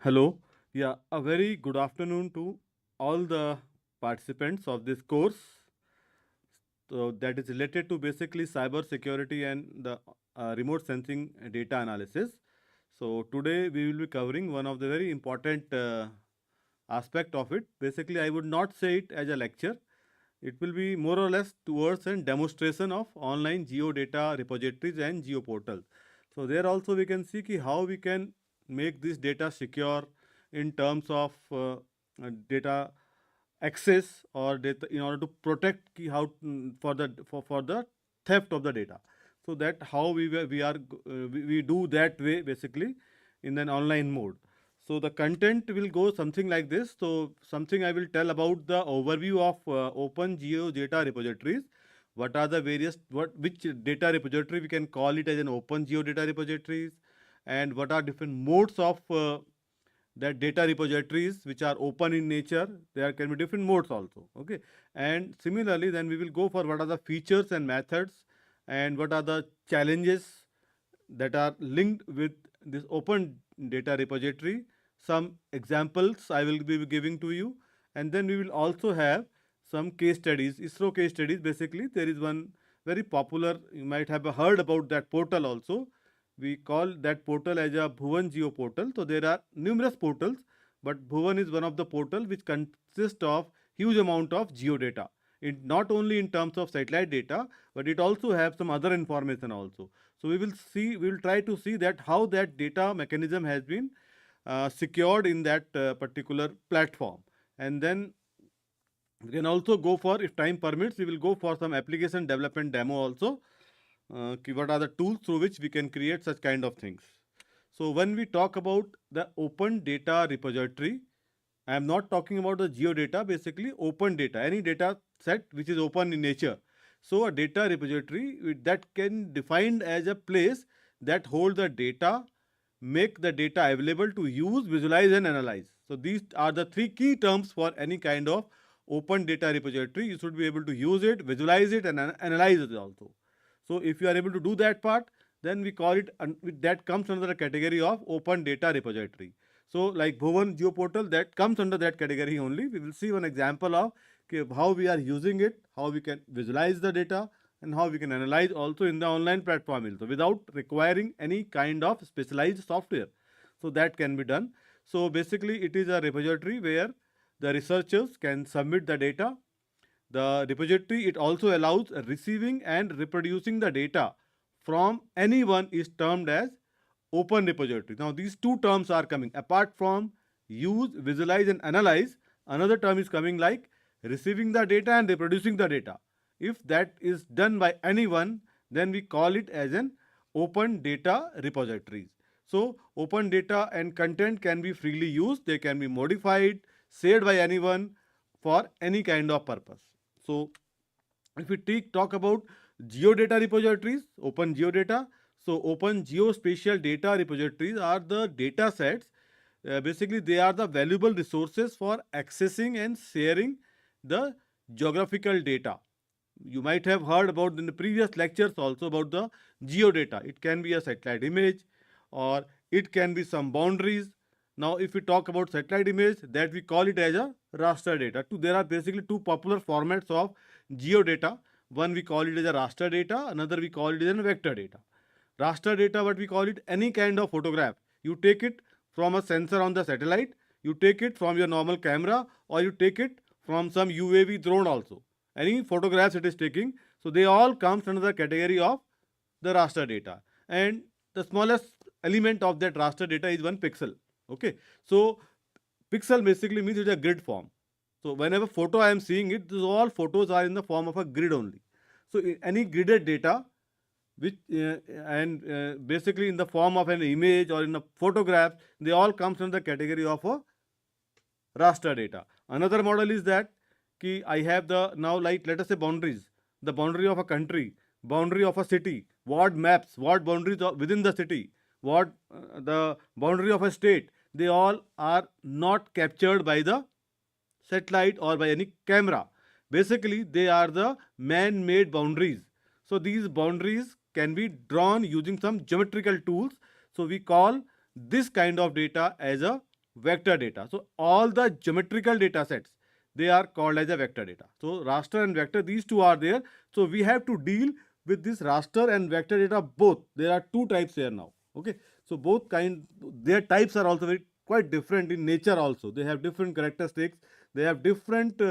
Hello. Yeah, a very good afternoon to all the participants of this course. So that is related to basically cyber security and the remote sensing data analysis. So today we will be covering one of the very important aspect of it. Basically, I would not say it as a lecture. It will be more or less towards a demonstration of online geodata repositories and geoportals. So there also we can see how we can make this data secure in terms of data access or data in order to protect how for the theft of the data. So that how we do that way basically in an online mode. So the content will go something like this. So something I will tell about the overview of open geo data repositories. What are the various which data repository we can call it as an open geo data repositories, and what are different modes of that data repositories which are open in nature. There can be different modes also. Okay, and similarly then we will go for what are the features and methods, and what are the challenges that are linked with this open data repository. Some examples I will be giving to you, and then we will also have some case studies, ISRO case studies. Basically, there is one very popular, you might have heard about that portal also. We call that portal as a Bhuvan Geo portal. So there are numerous portals, but Bhuvan is one of the portal which consists of huge amount of geodata. It not only in terms of satellite data, but it also have some other information also. So we will try to see that how that data mechanism has been secured in that particular platform. And then we can also go for, if time permits, we will go for some application development demo also. What are the tools through which we can create such kind of things. So when we talk about the open data repository, I am not talking about the geodata, basically open data, any data set which is open in nature. So a data repository that can defined as a place that hold the data, make the data available to use, visualize and analyze. So these are the three key terms for any kind of open data repository. You should be able to use it, visualize it and analyze it also. So if you are able to do that part, then we call it, that comes under the category of open data repository. So like Bhuvan GeoPortal, that comes under that category only. We will see one example of how we are using it, how we can visualize the data, and how we can analyze also in the online platform also without requiring any kind of specialized software. So that can be done. So basically it is a repository where the researchers can submit the data. The repository, it also allows receiving and reproducing the data from anyone is termed as open repository. Now these two terms are coming apart from use, visualize and analyze. Another term is coming like receiving the data and reproducing the data. If that is done by anyone, then we call it as an open data repositories. So open data and content can be freely used, they can be modified, shared by anyone for any kind of purpose. So if we talk about geodata repositories, open geodata. So open geospatial data repositories are the data sets. Basically, they are the valuable resources for accessing and sharing the geographical data. You might have heard about in the previous lectures also about the geodata. It can be a satellite image or it can be some boundaries. Now, if we talk about satellite image, that we call it as a raster data. There are basically two popular formats of geodata. One we call it as a raster data, another we call it as a vector data. Raster data, what we call it, any kind of photograph. You take it from a sensor on the satellite, you take it from your normal camera, or you take it from some UAV drone also. Any photographs it is taking. So they all comes under the category of the raster data. And the smallest element of that raster data is one pixel. Okay. So pixel basically means it's a grid form. So whenever photo I am seeing it, all photos are in the form of a grid only. So any gridded data which and basically in the form of an image or in a photograph, they all comes under the category of a raster data. Another model is that I have the now, like let us say boundaries, the boundary of a country, boundary of a city, ward maps, ward boundaries within the city, ward the boundary of a state. They all are not captured by the satellite or by any camera. Basically, they are the man-made boundaries. So these boundaries can be drawn using some geometrical tools. So we call this kind of data as a vector data. So all the geometrical data sets, they are called as a vector data. So raster and vector, these two are there. So we have to deal with this raster and vector data both. There are two types here now. Okay, so both their types are also very quite different in nature also. They have different characteristics. They have different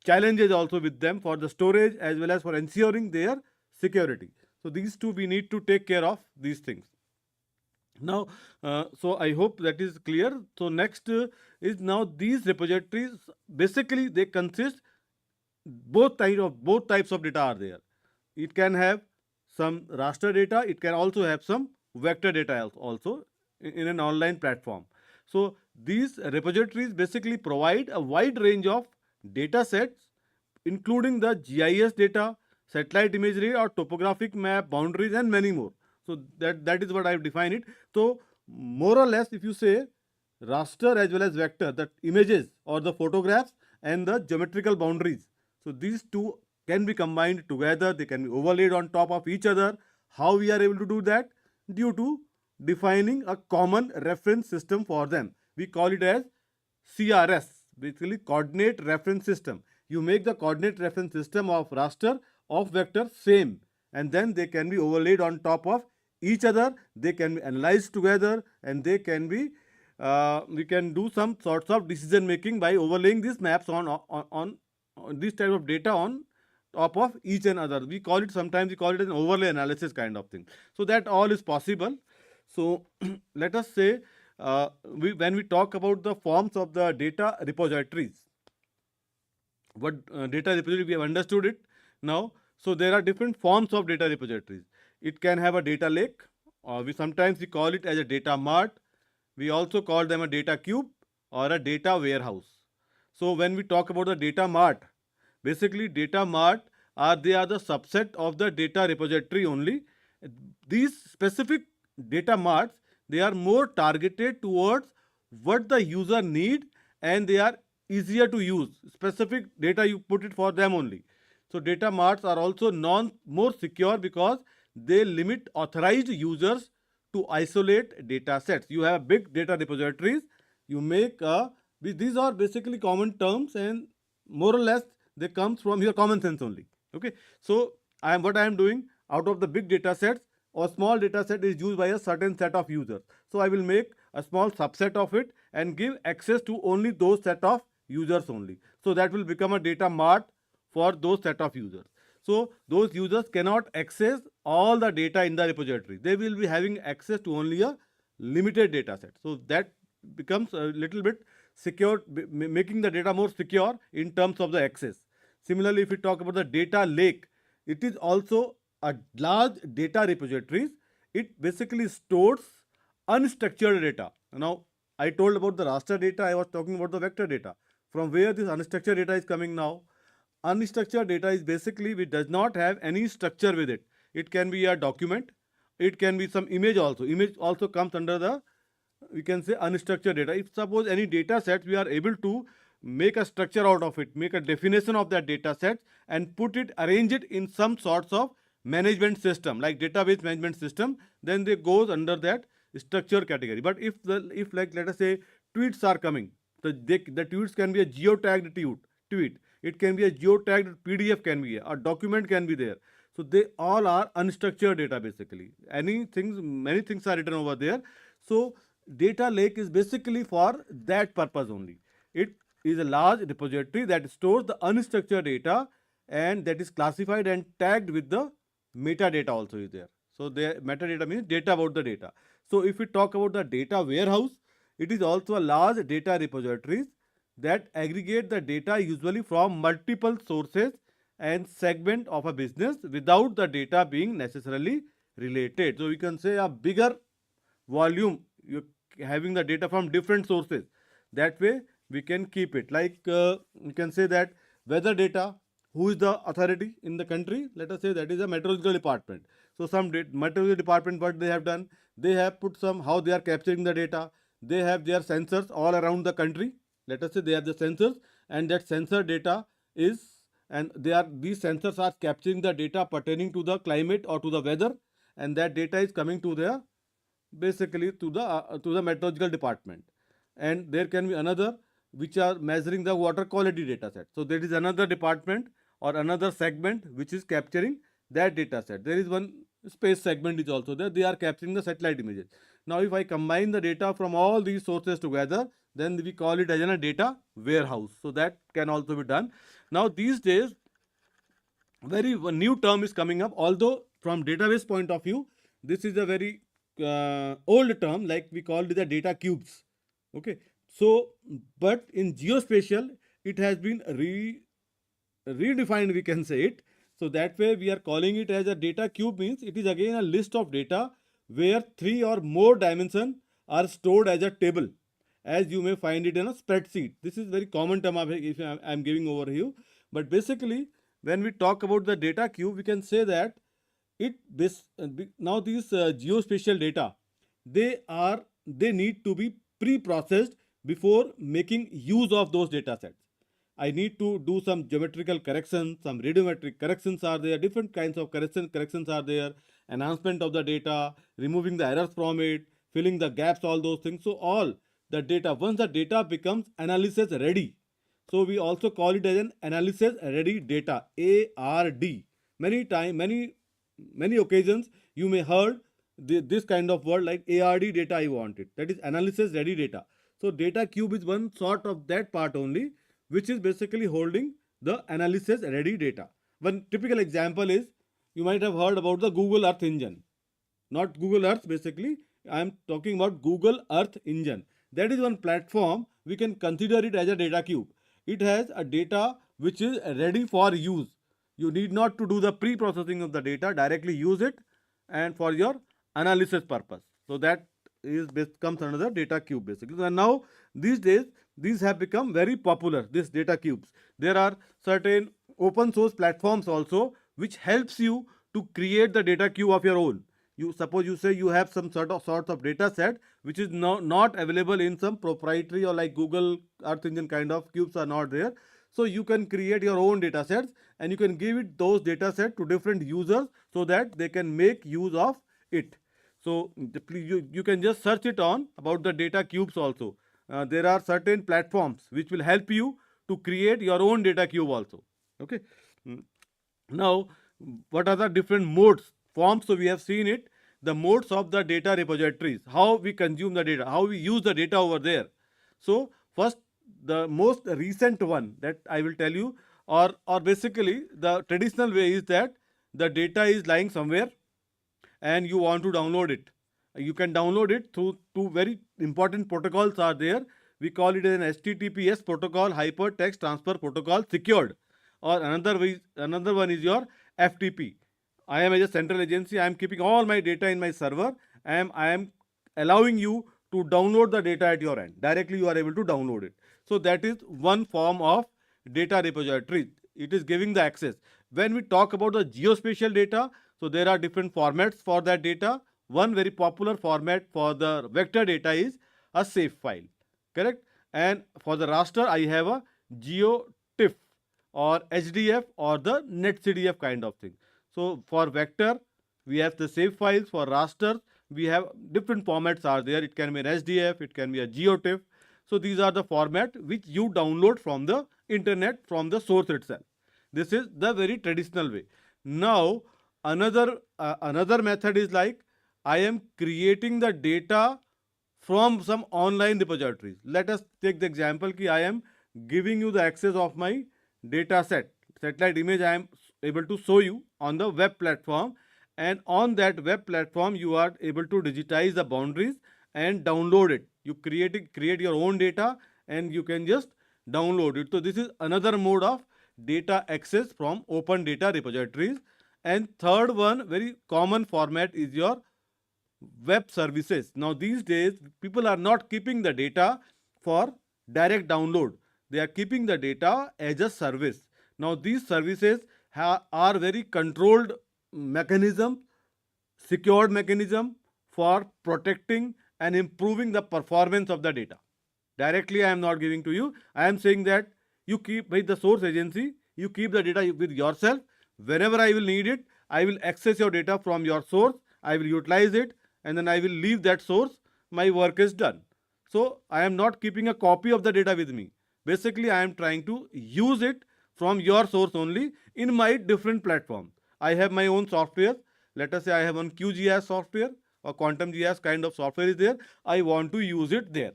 challenges also with them for the storage as well as for ensuring their security. So these two we need to take care of these things. Now, so I hope that is clear. So next is now these repositories, basically they consist both types of data are there. It can have some raster data, it can also have some vector data also in an online platform. So these repositories basically provide a wide range of data sets, including the GIS data, satellite imagery or topographic map, boundaries and many more. So that is what I've defined it. So more or less, if you say raster as well as vector, the images or the photographs and the geometrical boundaries. So these two can be combined together. They can be overlaid on top of each other. How we are able to do that? Due to defining a common reference system for them. We call it as CRS, basically coordinate reference system. You make the coordinate reference system of raster of vector same, and then they can be overlaid on top of each other. They can be analyzed together, and they can be we can do some sorts of decision making by overlaying these maps on this type of data on top of each and other. We call it, sometimes we call it an overlay analysis kind of thing. So that all is possible. So let us say when we talk about the forms of the data repositories, what data repository, we have understood it now. So there are different forms of data repositories. It can have a data lake, or we sometimes we call it as a data mart. We also call them a data cube or a data warehouse. So when we talk about the data mart, basically data mart they are the subset of the data repository only. These specific data marts, they are more targeted towards what the user need, and they are easier to use. Specific data, you put it for them only. So data marts are also more secure because they limit authorized users to isolate data sets. You have big data repositories, you make these are basically common terms, and more or less they comes from your common sense only. Okay, so what I am doing, out of the big data sets, a small data set is used by a certain set of users. So I will make a small subset of it and give access to only those set of users only. So that will become a data mart for those set of users. So those users cannot access all the data in the repository. They will be having access to only a limited data set. So that becomes a little bit secure, making the data more secure in terms of the access. Similarly, if we talk about the data lake, it is also a large data repositories. It basically stores unstructured data. Now, I told about the raster data, I was talking about the vector data. From where this unstructured data is coming now? Unstructured data is basically which does not have any structure with it. It can be a document, it can be some image also. Image also comes under the, we can say, unstructured data. If suppose any data set, we are able to make a structure out of it, make a definition of that data set and put it, arrange it in some sorts of management system like database management system, then they goes under that structure category. But if like let us say tweets are coming, the tweets can be a geotagged tweet. It can be a geotagged PDF, can be a document can be there. So they all are unstructured data basically. Many things are written over there. So data lake is basically for that purpose only. It is a large repository that stores the unstructured data, and that is classified and tagged with the metadata also is there. So the metadata means data about the data. So if we talk about the data warehouse, it is also a large data repositories that aggregate the data usually from multiple sources and segment of a business without the data being necessarily related. So we can say a bigger volume, you're having the data from different sources. That way we can keep it. Like we can say that weather data, who is the authority in the country? Let us say that is a meteorological department. So some meteorological department, what they have done, they have put some, how they are capturing the data. They have their sensors all around the country. Let us say they have the sensors, and that sensor data is, and these sensors are capturing the data pertaining to the climate or to the weather, and that data is coming to the basically to the meteorological department. and there can be another which are measuring the water quality data set. So there is another department or another segment which is capturing that data set. There is one space segment is also there. They are capturing the satellite images. Now if I combine the data from all these sources together, then we call it as a data warehouse. So that can also be done. Now these days, very one new term is coming up, although from database point of view this is a very old term, like we call it the data cubes. Okay, so but in geospatial it has been redefined, we can say it. So that way we are calling it as a data cube, means it is again a list of data where 3 or more dimensions are stored as a table, as you may find it in a spreadsheet. This is very common term if I am giving over here, but basically when we talk about the data cube, we can say that it now these geospatial data, they need to be pre-processed before making use of those data sets. I need to do some geometrical corrections, some radiometric corrections are there, different kinds of corrections are there, enhancement of the data, removing the errors from it, filling the gaps, all those things. So all the data, once the data becomes analysis ready, so we also call it as an analysis ready data, ARD. Many occasions you may heard this kind of word like ARD data I want it. That is analysis ready data. So data cube is one sort of that part only, which is basically holding the analysis ready data. One typical example is, you might have heard about the Google Earth Engine. Not Google Earth, basically I am talking about Google Earth Engine. That is one platform, we can consider it as a data cube. It has a data which is ready for use. You need not to do the pre-processing of the data, directly use it and for your analysis purpose. So that is comes under the data cube basically. And now these days these have become very popular, these data cubes. There are certain open source platforms also which helps you to create the data cube of your own. You suppose you say you have some sorts of data set which is not available in some proprietary or like Google Earth Engine kind of cubes are not there. So you can create your own data sets and you can give it those data set to different users so that they can make use of it. So you can just search it on about the data cubes also. There are certain platforms which will help you to create your own data cube also. Okay. Now, what are the different modes, forms? So we have seen it, the modes of the data repositories, how we consume the data, how we use the data over there. So first, the most recent one that I will tell you, or basically the traditional way is that the data is lying somewhere and you want to download it. You can download it through two very important protocols are there. We call it an HTTPS protocol, hypertext transfer protocol, secured, or another one is your FTP. I am as a central agency, I am keeping all my data in my server. I am allowing you to download the data at your end. Directly you are able to download it. So that is one form of data repository. It is giving the access. When we talk about the geospatial data, so there are different formats for that data. One very popular format for the vector data is a SAFE file, correct? And for the raster, I have a GeoTIFF or HDF or the NetCDF kind of thing. So for vector, we have the SAFE files. For raster, we have different formats are there. It can be an HDF, it can be a GeoTIFF. So these are the format which you download from the internet, from the source itself. This is the very traditional way. Now another method is like, I am creating the data from some online repositories. Let us take the example ki I am giving you the access of my data set, satellite image I am able to show you on the web platform, and on that web platform you are able to digitize the boundaries and download it. You create your own data and you can just download it. So this is another mode of data access from open data repositories. And third one, very common format is your web services. Now these days people are not keeping the data for direct download. They are keeping the data as a service. Now these services are very controlled mechanism, secured mechanism for protecting and improving the performance of the data. Directly I am not giving to you. I am saying that you keep with the source agency, you keep the data with yourself. Whenever I will need it, I will access your data from your source, I will utilize it, and then I will leave that source. My work is done. So I am not keeping a copy of the data with me. Basically, I am trying to use it from your source only in my different platforms. I have my own software. Let us say I have one QGIS software or Quantum GIS kind of software is there. I want to use it there,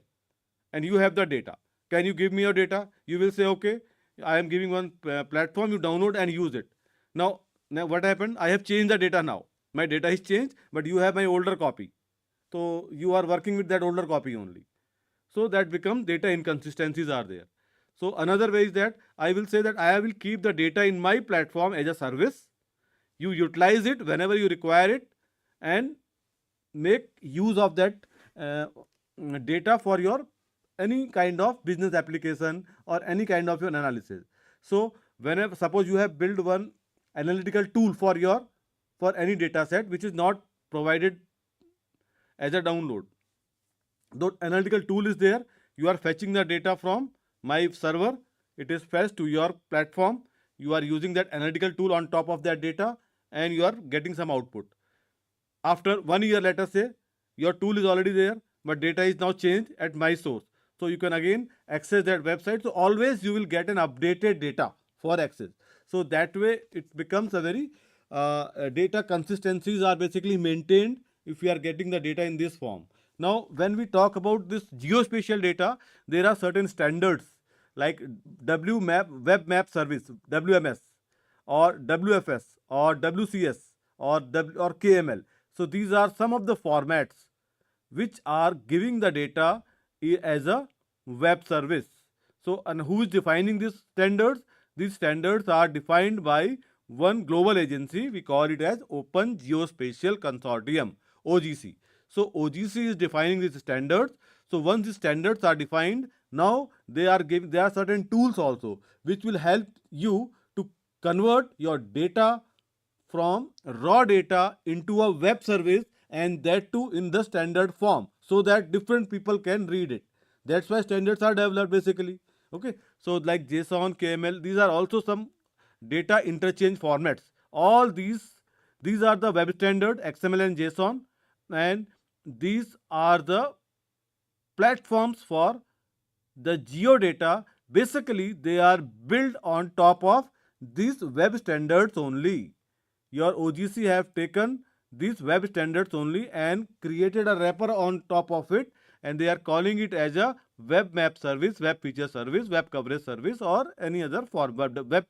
and you have the data. Can you give me your data? You will say, okay, I am giving one platform, you download and use it. Now what happened? I have changed the data now. My data is changed, but you have my older copy. So you are working with that older copy only. So that becomes data inconsistencies are there. So another way is that I will say that I will keep the data in my platform as a service. You utilize it whenever you require it and make use of that uh, data for your any kind of business application or any kind of your analysis. So whenever suppose you have built one analytical tool for any data set which is not provided as a download, the analytical tool is there, you are fetching the data from my server, it is fetched to your platform, you are using that analytical tool on top of that data and you are getting some output. After 1 year, let us say, your tool is already there, but data is now changed at my source. So you can again access that website. So always you will get an updated data for access. So that way it becomes a very data consistencies are basically maintained if we are getting the data in this form. Now, when we talk about this geospatial data, there are certain standards like WMAP, Web Map Service, WMS, or WFS, or WCS, or KML. So these are some of the formats which are giving the data as a web service. So, and who is defining these standards? These standards are defined by one global agency. We call it as Open Geospatial Consortium, OGC. So OGC is defining these standards. So once these standards are defined, now there are certain tools also which will help you to convert your data from raw data into a web service, and that too in the standard form, so that different people can read it. That's why standards are developed basically. Okay, so like JSON, KML, these are also some data interchange formats. All these are the web standard XML and JSON, and these are the platforms for the geodata. Basically they are built on top of these web standards only. Your OGC have taken these web standards only and created a wrapper on top of it, and they are calling it as a web map service, web feature service, web coverage service, or any other form, web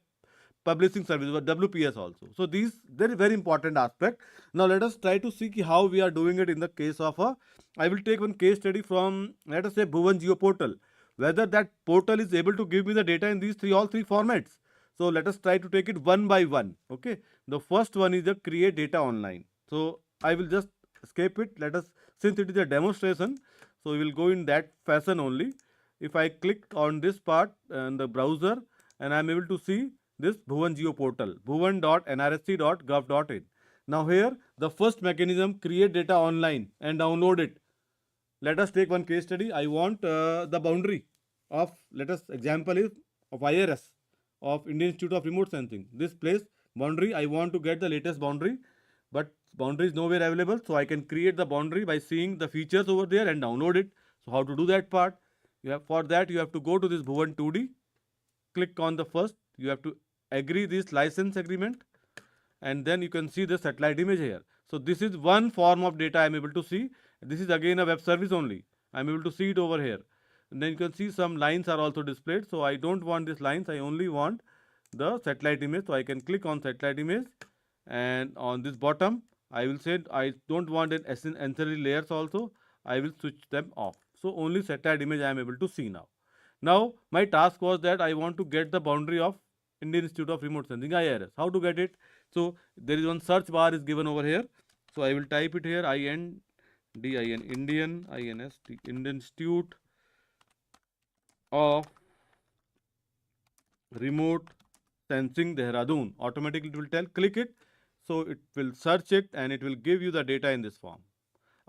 publishing service, or WPS also. So these very important aspect. Now let us try to see how we are doing it in the case of a, I will take one case study from, let us say, Bhuvan Geo portal, whether that portal is able to give me the data in these all three formats. So let us try to take it one by one. Okay, the first one is the create data online. So I will just escape it. Let us, since it is a demonstration, so we will go in that fashion only. If I click on this part in the browser, and I am able to see this Bhuvan Geo portal, bhuvan.nrsc.gov.in. Now here the first mechanism, create data online and download it. Let us take one case study. I want the boundary of, let us example is of IRS, of Indian Institute of Remote Sensing. This place boundary, I want to get the latest boundary, but boundary is nowhere available. So I can create the boundary by seeing the features over there and download it. So how to do that part? For that you have to go to this Bhuvan 2D, click on the first, you have to agree this license agreement, and then you can see the satellite image here. So this is one form of data I am able to see. This is again a web service only. I am able to see it over here. And then you can see some lines are also displayed. So I don't want these lines. I only want the satellite image. So I can click on satellite image, and on this bottom I will say I don't want an ancillary layers also. I will switch them off. So only satellite image I am able to see now. Now my task was that I want to get the boundary of Indian Institute of Remote Sensing, IRS. How to get it? So there is one search bar is given over here. So I will type it here, INDIN, Indian, INST, Indian Institute of Remote Sensing, Dehradun. Automatically it will tell, click it. So it will search it and it will give you the data in this form.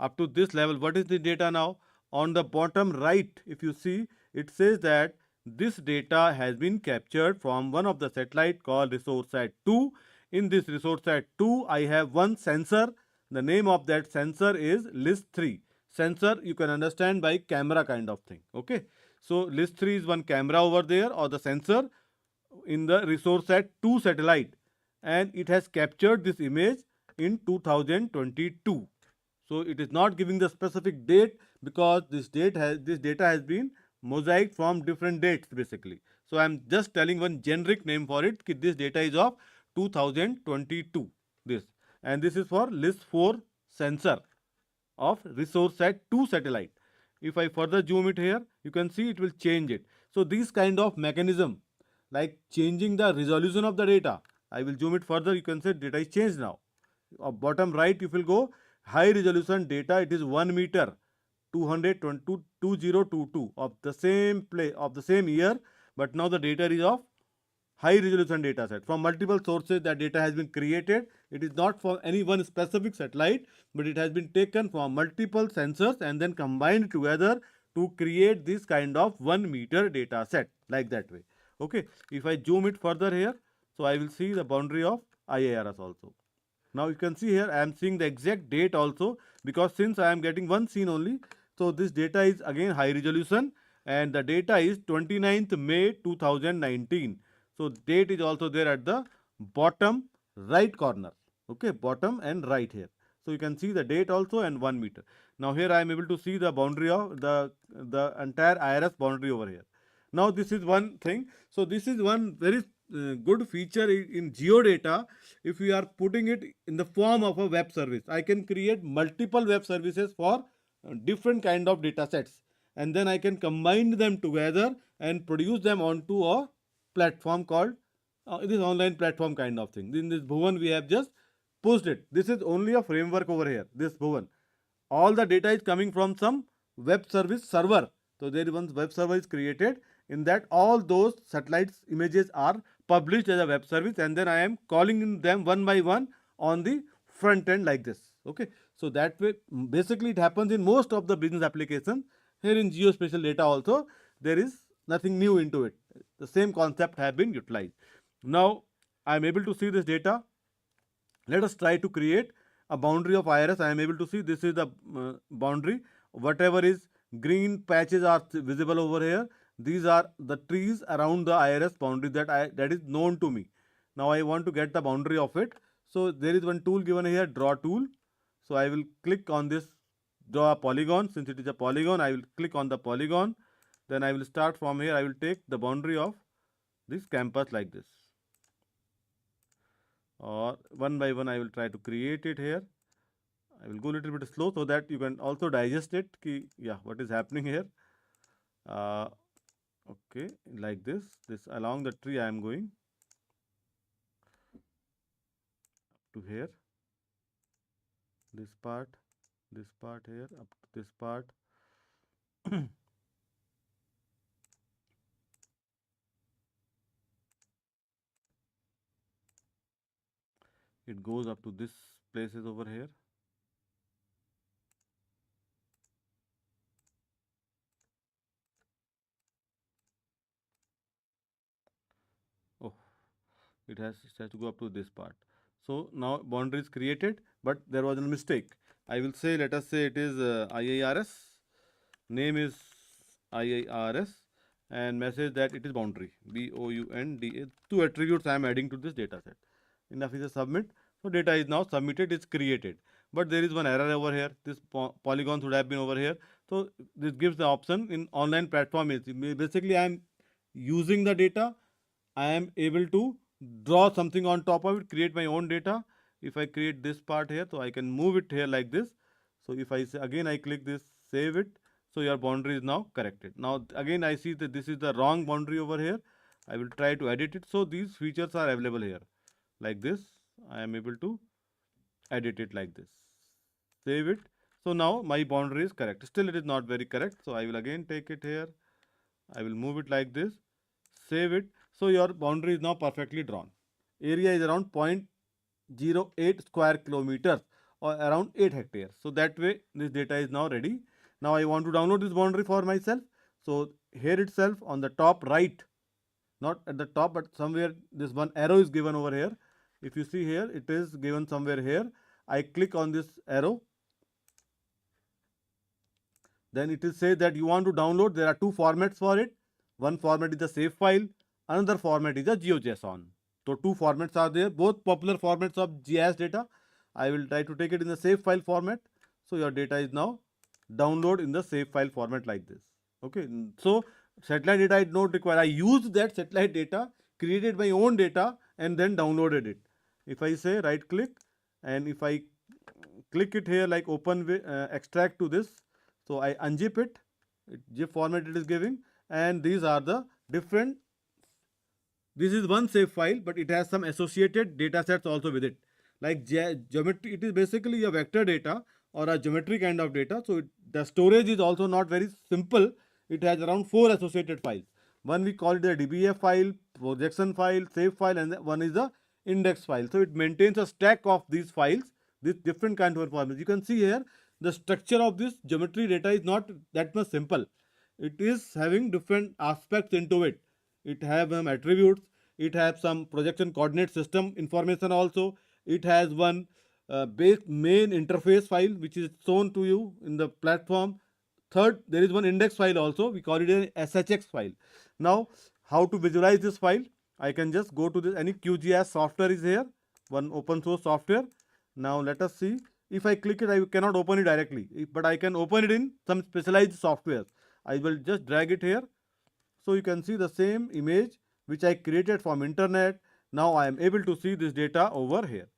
Up to this level, what is the data now? On the bottom right, if you see, it says that this data has been captured from one of the satellite called ResourceSat 2. In this ResourceSat 2, I have one sensor. The name of that sensor is LIS 3. Sensor you can understand by camera kind of thing. Okay, so list 3 is one camera over there, or the sensor in the Resource-Sat-2 satellite, and it has captured this image in 2022. So it is not giving the specific date, because this data has been mosaic from different dates basically. So I am just telling one generic name for it. This data is of 2022. This, and this is for list 4 sensor of Resource-Sat-2 satellite. If I further zoom it here, you can see it will change it. So these kind of mechanism, like changing the resolution of the data, I will zoom it further. You can see data is changed now. Bottom right, if you will go, high resolution data, it is 1 meter 2022 of the same play of the same year, but now the data is of high resolution data set. From multiple sources that data has been created. It is not for any one specific satellite, but it has been taken from multiple sensors and then combined together to create this kind of 1 meter data set, like that way. Okay, if I zoom it further here, so I will see the boundary of IARS also. Now you can see here I am seeing the exact date also, because since I am getting one scene only, so this data is again high resolution, and the data is 29th May 2019. So date is also there at the bottom right corner. Okay, bottom and right here. So you can see the date also and 1 meter. Now here I am able to see the boundary of the entire IRS boundary over here. Now this is one thing. So this is one very good feature in geodata. If we are putting it in the form of a web service, I can create multiple web services for different kind of data sets, and then I can combine them together and produce them onto a platform called this online platform kind of thing. In this Bhuvan we have just pushed it. This is only a framework over here, this Bhuvan. All the data is coming from some web service server. So there is one web server is created, in that all those satellites images are published as a web service, and then I am calling them one by one on the front end like this. Okay, so that way basically it happens in most of the business applications. Here in geospatial data also there is nothing new into it. The same concept have been utilized. Now I am able to see this data. Let us try to create a boundary of IRS. I am able to see this is the boundary. Whatever is green patches are visible over here. These are the trees around the IRS boundary that is known to me. Now I want to get the boundary of it. So there is one tool given here, draw tool. So I will click on this, draw a polygon. Since it is a polygon, I will click on the polygon. Then I will start from here. I will take the boundary of this campus like this, or one by one I will try to create it here. I will go a little bit slow so that you can also digest it. Yeah, what is happening here? Okay, like this. This along the tree I am going to here. This part here, up to this part. It goes up to this places over here. Oh, it has to go up to this part. So now boundary is created, but there was a mistake. I will say, let us say it is IIRS. Name is IIRS, and message that it is boundary, BOUNDA. Two attributes I am adding to this data set. Enough is a submit. So data is now submitted, it's created. But there is one error over here. This polygon should have been over here. So this gives the option in online platform is basically I am using the data. I am able to draw something on top of it, create my own data. If I create this part here, so I can move it here like this. So if I say again, I click this, save it. So your boundary is now corrected. Now again I see that this is the wrong boundary over here. I will try to edit it. So these features are available here. Like this, I am able to edit it like this. Save it. So now my boundary is correct. Still it is not very correct. So I will again take it here. I will move it like this. Save it. So your boundary is now perfectly drawn. Area is around 0.08 square kilometers, or around 8 hectares. So that way this data is now ready. Now I want to download this boundary for myself. So here itself on the top right, not at the top, but somewhere this one arrow is given over here. If you see here, it is given somewhere here. I click on this arrow. Then it will say that you want to download. There are two formats for it. One format is the save file, another format is the GeoJSON. So two formats are there, both popular formats of GIS data. I will try to take it in the save file format. So your data is now download in the save file format like this. Okay, so satellite data I don't require. I used that satellite data, created my own data, and then downloaded it. If I say right click, and if I click it here like open with extract to this, so I unzip it, zip format it is giving, and these are the different. This is one save file, but it has some associated data sets also with it. Like geometry, it is basically a vector data or a geometry kind of data. So the storage is also not very simple. It has around 4 associated files. One we call it the DBF file, projection file, save file, and one is the index file. So it maintains a stack of these files with different kind of information. You can see here the structure of this geometry data is not that much simple. It is having different aspects into it. It have attributes, it has some projection coordinate system information also. It has one base main interface file which is shown to you in the platform. Third, there is one index file also, we call it an SHX file. Now how to visualize this file? I can just go to this, any QGIS software is here, one open source software. Now let us see. If I click it, I cannot open it directly, but I can open it in some specialized software. I will just drag it here. So you can see the same image which I created from internet. Now I am able to see this data over here.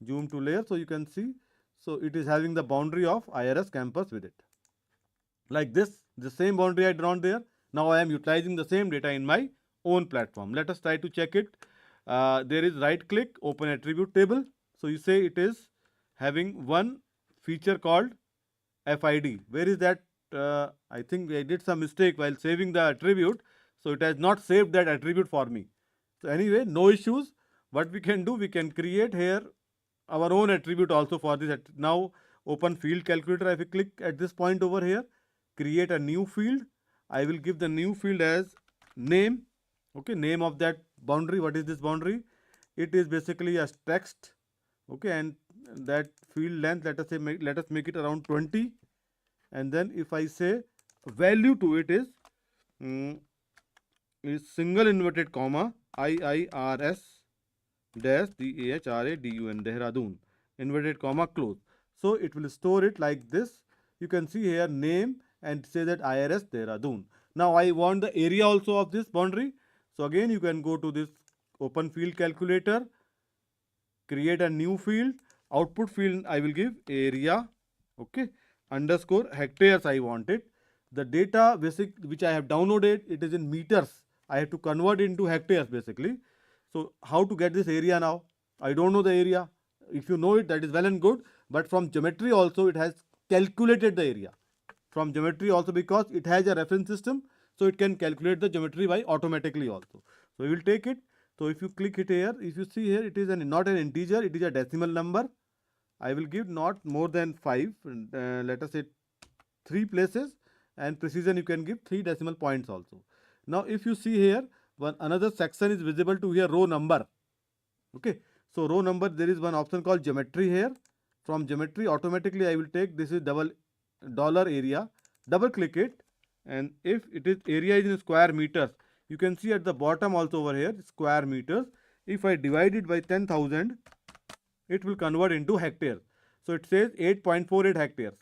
Zoom to layer, so you can see. So it is having the boundary of IRS campus with it. Like this, the same boundary I drawn there. Now I am utilizing the same data in my own platform. Let us try to check it. There is right click, open attribute table. So you say it is having one feature called FID. Where is that? I think I did some mistake while saving the attribute. So it has not saved that attribute for me. So anyway, no issues. What we can do, we can create here our own attribute also for this. Now open field calculator. If I click at this point over here, create a new field. I will give the new field as name. Okay, name of that boundary. What is this boundary? It is basically a text. Okay, and that field length, let us say, let us make it around 20. And then if I say value to it is single inverted comma IIRS dash DAHRADUN Dehradun inverted comma close. So it will store it like this. You can see here name and say that IRS Dehradun. Now I want the area also of this boundary. So again you can go to this open field calculator, create a new field, output field I will give area, okay, underscore hectares I want it. The data basic which I have downloaded, it is in meters. I have to convert into hectares basically. So how to get this area now? I don't know the area. If you know it, that is well and good. But from geometry also, it has calculated the area. From geometry also, because it has a reference system, so it can calculate the geometry by automatically also. So we will take it. So if you click it here, if you see here, it is not an integer, it is a decimal number. I will give not more than 5, let us say 3 places, and precision you can give 3 decimal points also. Now if you see here, another section is visible to here, row number. Okay, so row number, there is one option called geometry here. From geometry, automatically I will take, this is dollar area, double click it, and if it is area is in square meters, you can see at the bottom also over here square meters. If I divide it by 10,000, it will convert into hectares. So it says 8.48 hectares.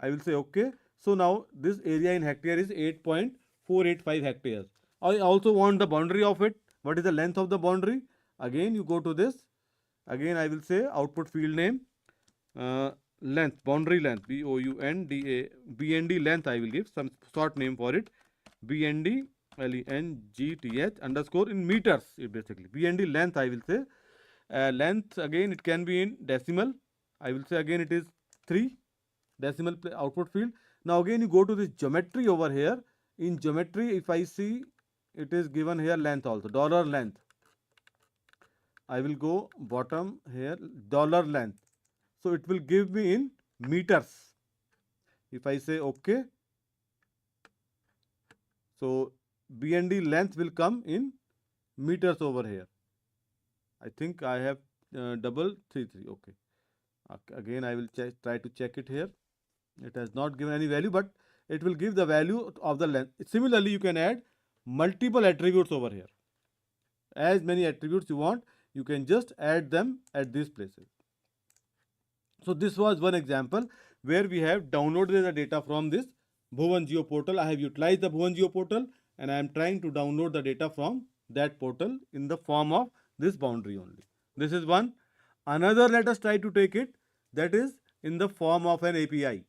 I will say okay. So now this area in hectare is 8.485 hectares. I also want the boundary of it. What is the length of the boundary? Again you go to this. Again I will say output field name, length, boundary length, BND length I will give some short name for it. BND LENGTH underscore in meters, it basically. BND length I will say. Length again it can be in decimal. I will say again it is 3 decimal output field. Now again you go to this geometry over here. In geometry, if I see, it is given here length also, dollar length. I will go bottom here, dollar length. So it will give me in meters. If I say okay, so BND length will come in meters over here. I think I have double 33. Okay. Again I will try to check it here. It has not given any value, but it will give the value of the length. Similarly, you can add multiple attributes over here. As many attributes you want, you can just add them at these places. So this was one example where we have downloaded the data from this Bhuvan Geo portal. I have utilized the Bhuvan Geo portal and I am trying to download the data from that portal in the form of this boundary only. This is one. Another, let us try to take it, that is in the form of an API.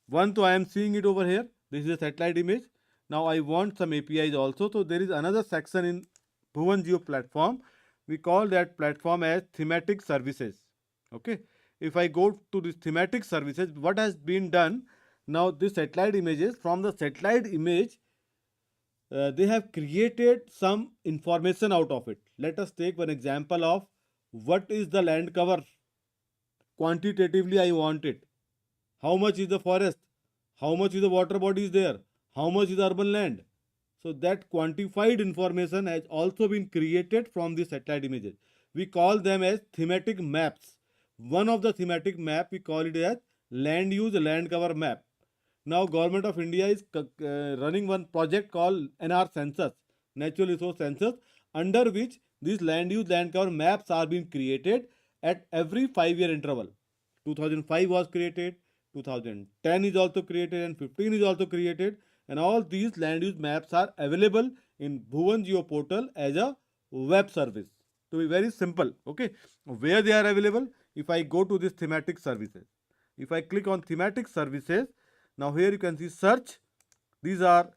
One, so I am seeing it over here. This is a satellite image. Now I want some APIs also. So there is another section in Bhuvan Geo platform. We call that platform as thematic services. Okay. If I go to this thematic services, what has been done? Now this satellite images, from the satellite image, they have created some information out of it. Let us take one example of what is the land cover. Quantitatively, I want it. How much is the forest? How much is the water bodies there? How much is the urban land? So that quantified information has also been created from the satellite images. We call them as thematic maps. One of the thematic map, we call it as land use land cover map. Now Government of India is running one project called NR Census, Natural Resource Census, under which these land use land cover maps are being created at every 5-year interval. 2005 was created, 2010 is also created, and 15 is also created, and all these land use maps are available in Bhuvan Geo portal as a web service. To be very simple, okay, where they are available? If I go to this thematic services, if I click on thematic services, now here you can see search. These are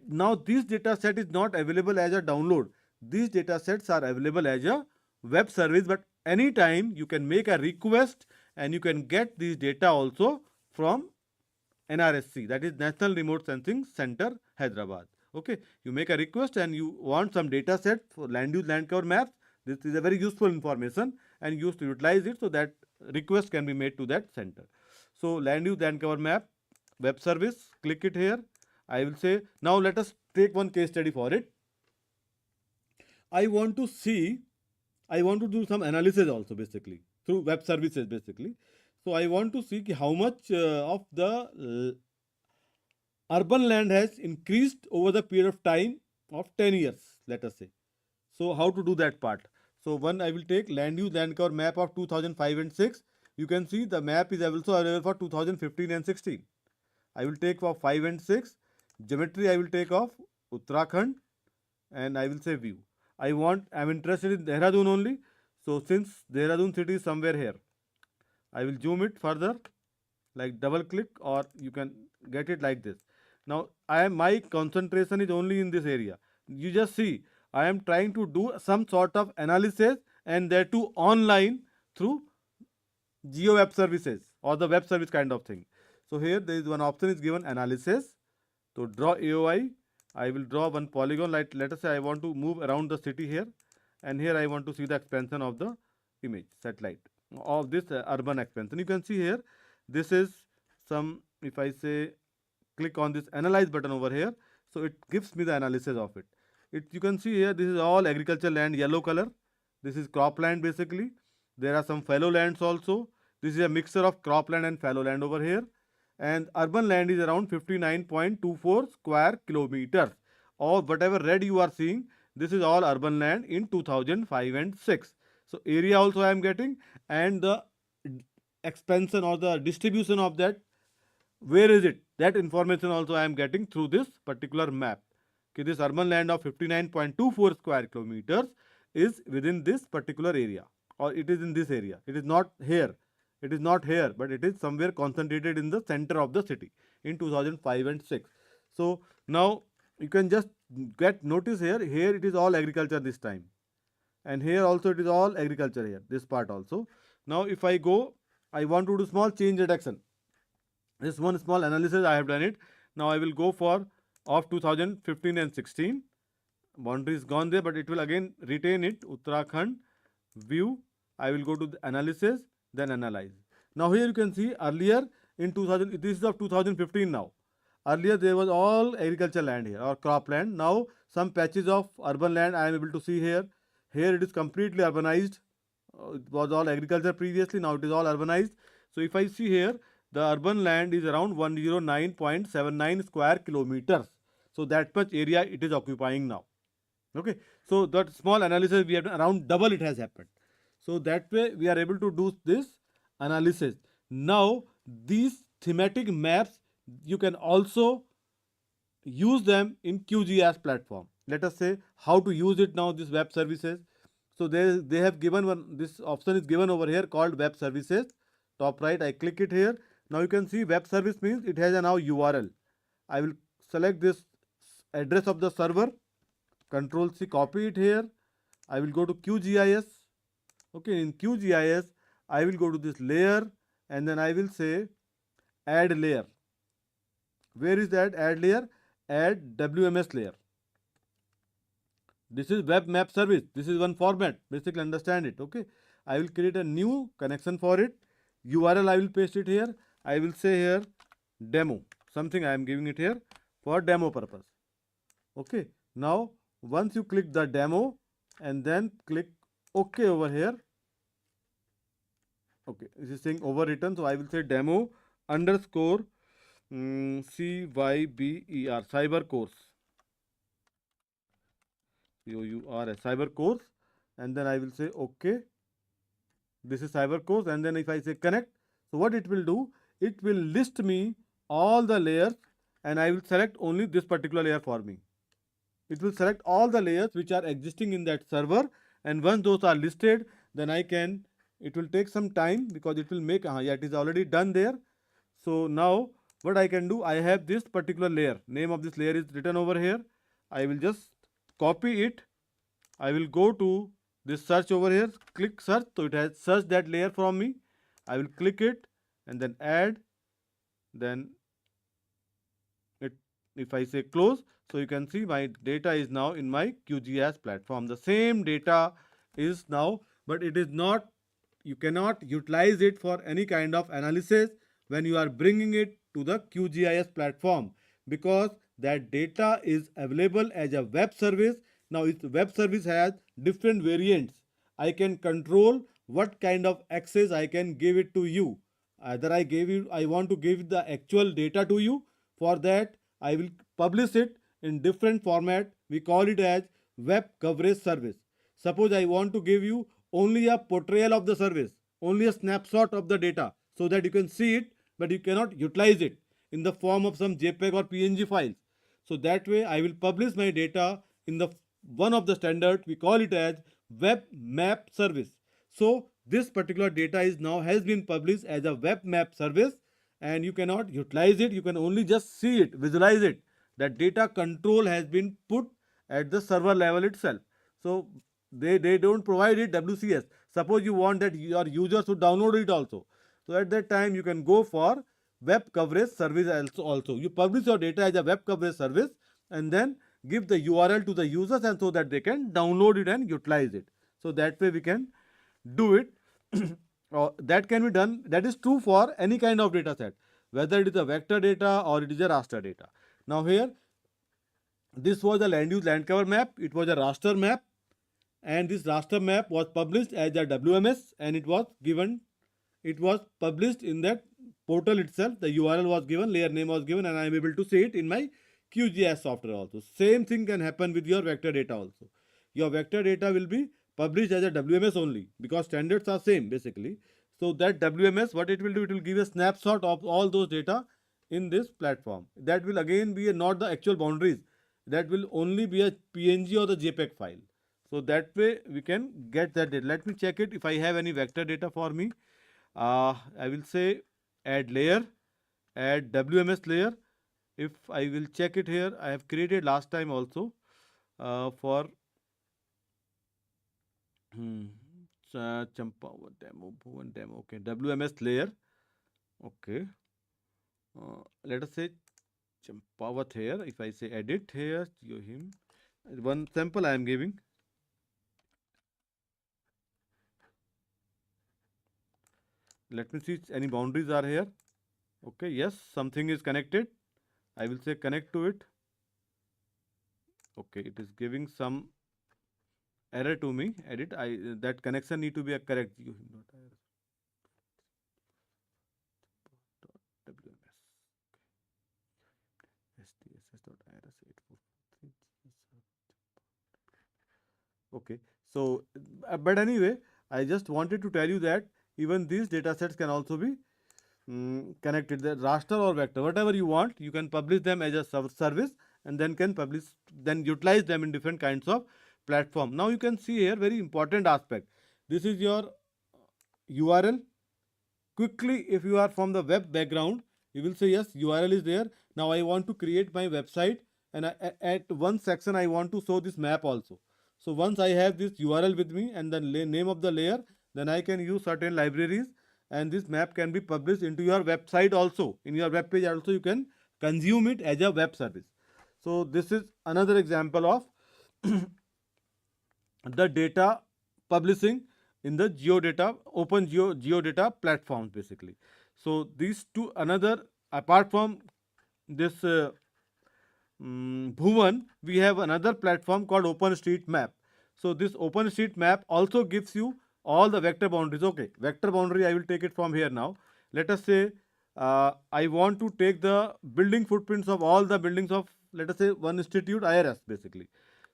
now this data set is not available as a download. These data sets are available as a web service, but anytime you can make a request and you can get these data also from NRSC, that is National Remote Sensing Center, Hyderabad. Okay, you make a request and you want some data set for land use land cover maps. This is a very useful information and you used to utilize it, so that request can be made to that center. So land use land cover map web service, click it here. I will say, now let us take one case study for it. I want to do some analysis also basically through web services basically. So I want to see how much of the urban land has increased over the period of time of 10 years, let us say. So how to do that part? So one, I will take land use land cover map of 2005 and 6. You can see the map is also available for 2015 and 16. I will take for 5 and 6. Geometry I will take of Uttarakhand and I will say view. I am interested in Dehradun only. So since Dehradun city is somewhere here, I will zoom it further, like double click, or you can get it like this. Now my concentration is only in this area. You just see, I am trying to do some sort of analysis, and that too online through Geo web services or the web service kind of thing. So here there is one option is given analysis. To draw AOI, I will draw one polygon. Like let us say I want to move around the city here, and here I want to see the expansion of the image satellite of this urban expansion. You can see here, this is some, if I say click on this analyze button over here, so it gives me the analysis of it. You can see here, this is all agricultural land, yellow color. This is cropland basically. There are some fallow lands also. This is a mixture of cropland and fallow land over here. And urban land is around 59.24 square kilometers, or whatever red you are seeing, this is all urban land in 2005 and 6. So area also I am getting, and the expansion or the distribution of that, where is it, that information also I am getting through this particular map. Okay, this urban land of 59.24 square kilometers is within this particular area, or it is in this area. It is not here. It is not here, but it is somewhere concentrated in the center of the city in 2005 and 6. So now you can just get notice here. Here it is all agriculture this time, and here also it is all agriculture here. This part also. Now if I go, I want to do small change reduction. This one small analysis I have done it. Now I will go for of 2015 and 16. Boundary is gone there, but it will again retain it. Uttarakhand view. I will go to the analysis, then analyze. Now here you can see earlier in 2000, this is of 2015 now. Earlier there was all agricultural land here or crop land. Now some patches of urban land I am able to see here. Here it is completely urbanized. It was all agriculture previously, now it is all urbanized. So if I see here, the urban land is around 109.79 square kilometers. So that much area it is occupying now. Okay, so that small analysis we have done, around double it has happened. So that way we are able to do this analysis. Now these thematic maps, you can also use them in QGIS platform. Let us say how to use it now, this web services. So they have given one, this option is given over here called web services. Top right, I click it here. Now you can see web service means it has a now URL. I will select this address of the server, Control C, copy it here. I will go to QGIS. Okay, in QGIS, I will go to this layer and then I will say add layer. Where is that add layer? Add WMS layer. This is web map service. This is one format. Basically understand it. Okay. I will create a new connection for it. URL I will paste it here. I will say here demo. Something I am giving it here for demo purpose. Okay. Now once you click the demo and then click OK over here. Okay. This is saying overwritten. So I will say demo underscore CYBER cyber course. COURS cyber course, and then I will say OK. This is cyber course, and then if I say connect, so what it will do, it will list me all the layers and I will select only this particular layer for me. It will select all the layers which are existing in that server, and once those are listed, then I can, it will take some time because it will make, yeah, it is already done there. So now what I can do, I have this particular layer, name of this layer is written over here. I will just copy it. I will go to this search over here, click search, so it has searched that layer from me. I will click it and then add, then it, if I say close, so you can see my data is now in my QGIS platform. The same data is now, but it is not, you cannot utilize it for any kind of analysis when you are bringing it to the QGIS platform, because that data is available as a web service. Now its web service has different variants. I can control what kind of access I can give it to you. Either I want to give the actual data to you. For that I will publish it in different format. We call it as web coverage service. Suppose I want to give you only a portrayal of the service, only a snapshot of the data so that you can see it, but you cannot utilize it in the form of some JPEG or PNG files. So that way I will publish my data in the one of the standard, we call it as web map service. So this particular data is now has been published as a web map service, and you cannot utilize it, you can only just see it, visualize it. That data control has been put at the server level itself. So they don't provide it WCS. Suppose you want that your users to download it also. So at that time you can go for web coverage service also. You publish your data as a web coverage service and then give the URL to the users, and so that they can download it and utilize it. So that way we can do it. That can be done. That is true for any kind of data set, whether it is a vector data or it is a raster data. Now here, this was a land use land cover map. It was a raster map, and this raster map was published as a WMS, and it was published in that portal itself. The URL was given, layer name was given, and I am able to see it in my QGIS software also. Same thing can happen with your vector data also. Your vector data will be published as a WMS only, because standards are same basically. So that WMS, what it will do, it will give a snapshot of all those data in this platform. That will again be not the actual boundaries. That will only be a PNG or the JPEG file. So that way we can get that data. Let me check it if I have any vector data for me. I will say add layer, add WMS layer. If I will check it here, I have created last time also for Champavat demo, Bhuvan demo. Okay, WMS layer. Okay, let us say Champavat here. If I say edit here, him, one sample I am giving. Let me see any boundaries are here. Okay, yes, something is connected. I will say connect to it. Okay, it is giving some error to me. Edit. That connection need to be a correct. Okay. So, but anyway, I just wanted to tell you that even these data sets can also be connected. The raster or vector, whatever you want, you can publish them as a service, and then can publish, then utilize them in different kinds of platform. Now you can see here very important aspect. This is your URL. Quickly, if you are from the web background, you will say yes, URL is there. Now I want to create my website, and at one section I want to show this map also. So once I have this URL with me and the name of the layer, then I can use certain libraries, and this map can be published into your website also. In your web page also you can consume it as a web service. So this is another example of the data publishing in the geodata, open geodata platforms basically. So these two, another, apart from this Bhuvan, we have another platform called OpenStreetMap. So this OpenStreetMap also gives you all the vector boundaries. Okay, vector boundary, I will take it from here now. Let us say I want to take the building footprints of all the buildings of, let us say, one institute, IRS basically.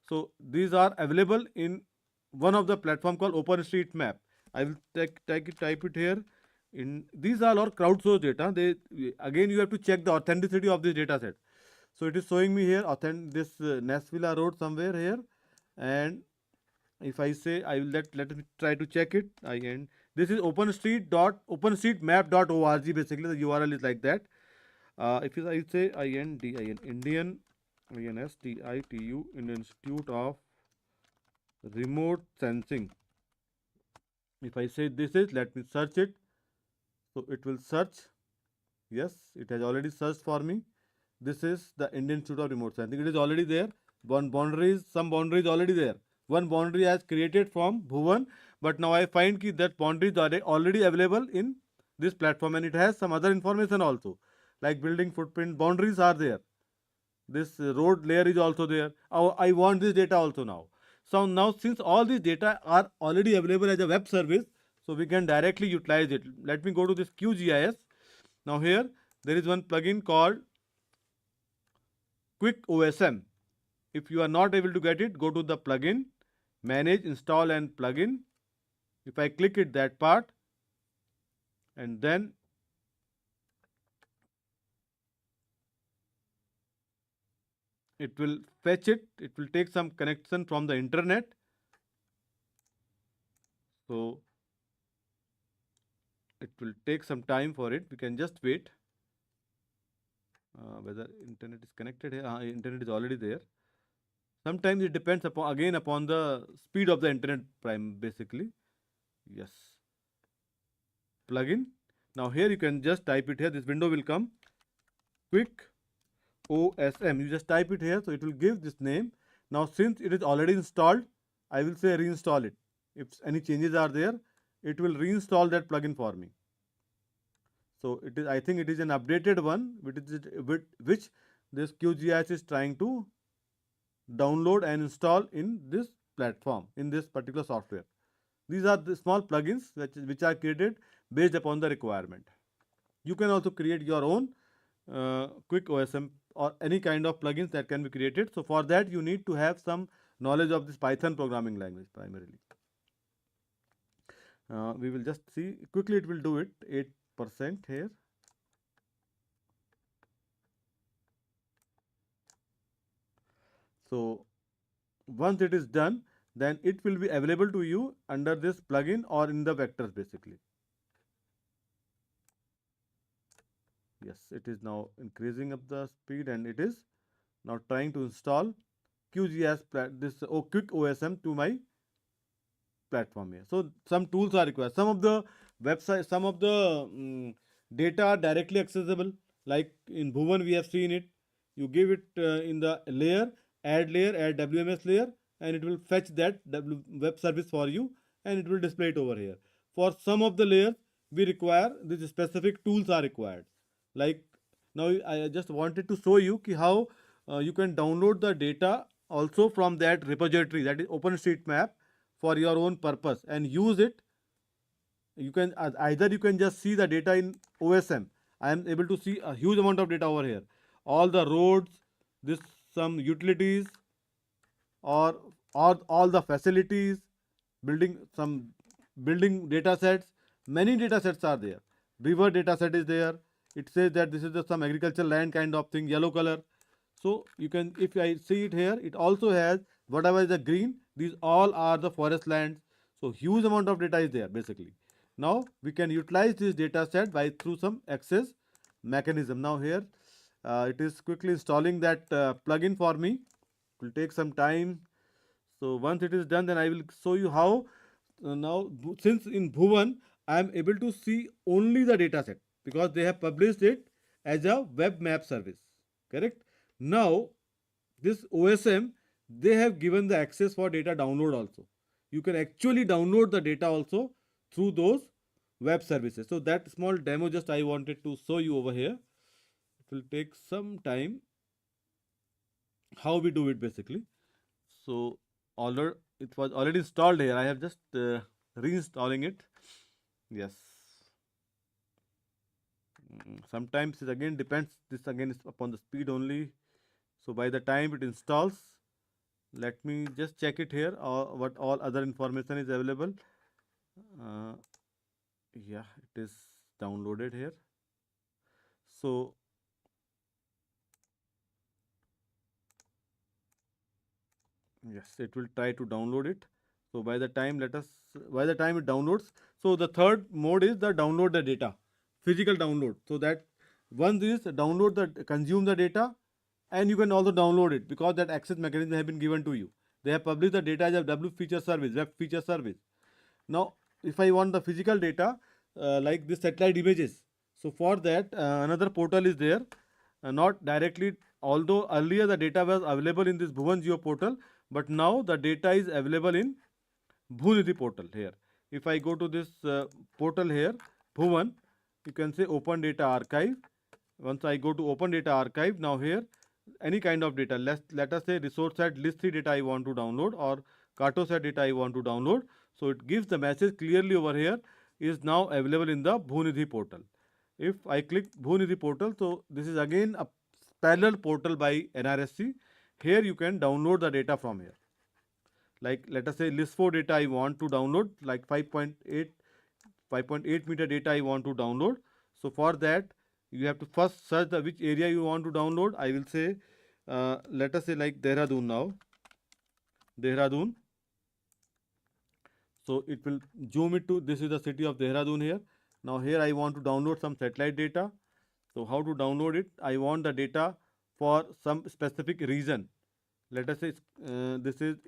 So these are available in one of the platform called OpenStreetMap. I will type it here. In these are all crowdsourced data. They, again, you have to check the authenticity of this data set. So it is showing me here this Nesvilla Road somewhere here, and if I say, I will let me try to check it. This is openstreetmap.org. Basically, the URL is like that. If I say Indian INSTITU, Indian Institute of Remote Sensing. If I say this is, let me search it. So it will search. Yes, it has already searched for me. This is the Indian Institute of Remote Sensing. It is already there. Some boundary is already there. One boundary has created from Bhuvan, but now I find that boundaries are already available in this platform, and it has some other information also, like building footprint boundaries are there. This road layer is also there. I want this data also now. So now, since all these data are already available as a web service, so we can directly utilize it. Let me go to this QGIS. Now here there is one plugin called Quick OSM. If you are not able to get it, go to the plugin, manage, install and plugin. If I click it, that part, and then it will fetch it. It will take some connection from the internet. So it will take some time for it. We can just wait. Whether internet is connected here. Internet is already there. Sometimes it depends upon the speed of the internet prime basically. Yes. Plugin. Now here you can just type it here. This window will come. Quick OSM. You just type it here, so it will give this name. Now since it is already installed, I will say reinstall it. If any changes are there, it will reinstall that plugin for me. So it is, I think it is an updated one, which this QGIS is trying to download and install in this platform, in this particular software. These are the small plugins which are created based upon the requirement. You can also create your own quick OSM or any kind of plugins that can be created. So for that you need to have some knowledge of this Python programming language primarily. We will just see quickly. It will do it 8% here. So once it is done, then it will be available to you under this plugin or in the vectors basically. Yes, it is now increasing up the speed, and it is now trying to install QGIS Quick OSM to my platform here. So some tools are required. Some of the website, some of the data are directly accessible. Like in Bhuvan, we have seen it. You give it in the layer, add WMS layer, and it will fetch that web service for you, and it will display it over here. For some of the layers, we require these specific tools are required. Like now, I just wanted to show you how you can download the data also from that repository, that is OpenStreetMap, for your own purpose and use it. You can either you can just see the data in OSM. I am able to see a huge amount of data over here. All the roads, this some utilities, or all the facilities, building some building data sets. Many data sets are there. River data set is there. It says that this is the some agricultural land kind of thing, yellow color. So you can, if I see it here, it also has whatever is the green. These all are the forest lands. So huge amount of data is there basically. Now we can utilize this data set by through some access mechanism. Now here it is quickly installing that plugin for me. It will take some time. So once it is done, then I will show you how now, since in Bhuvan I am able to see only the data set because they have published it as a web map service. Correct? Now this OSM, they have given the access for data download also. You can actually download the data also through those web services. So that small demo just I wanted to show you over here. It will take some time how we do it basically. So already it was already installed here. I have just reinstalling it. Yes. Sometimes it again depends. This again is upon the speed only. So by the time it installs, let me just check it here. What all other information is available. Yeah, it is downloaded here. So yes, it will try to download it. So by the time it downloads, so the third mode is the download the data, physical download. So that once is download the consume the data, and you can also download it because that access mechanism has been given to you. They have published the data as a W feature service, web feature service. Now, if I want the physical data like the satellite images, so for that another portal is there, not directly. Although earlier the data was available in this Bhuvan Geo portal, but now the data is available in Bhunidhi portal here. If I go to this portal here, Bhuvan, you can say Open Data Archive. Once I go to Open Data Archive, now here any kind of data, let us say resource set list 3 data I want to download or Cartoset data I want to download. So it gives the message clearly over here is now available in the Bhunidhi portal. If I click Bhunidhi portal, so this is again a parallel portal by NRSC. Here you can download the data from here. Like let us say list 4 data I want to download, like 5.8 meter data I want to download. So for that you have to first search the which area you want to download. I will say let us say like Dehradun now. Dehradun. So it will zoom it to, this is the city of Dehradun here. Now here I want to download some satellite data. So how to download it? I want the data for some specific region. Let us say this is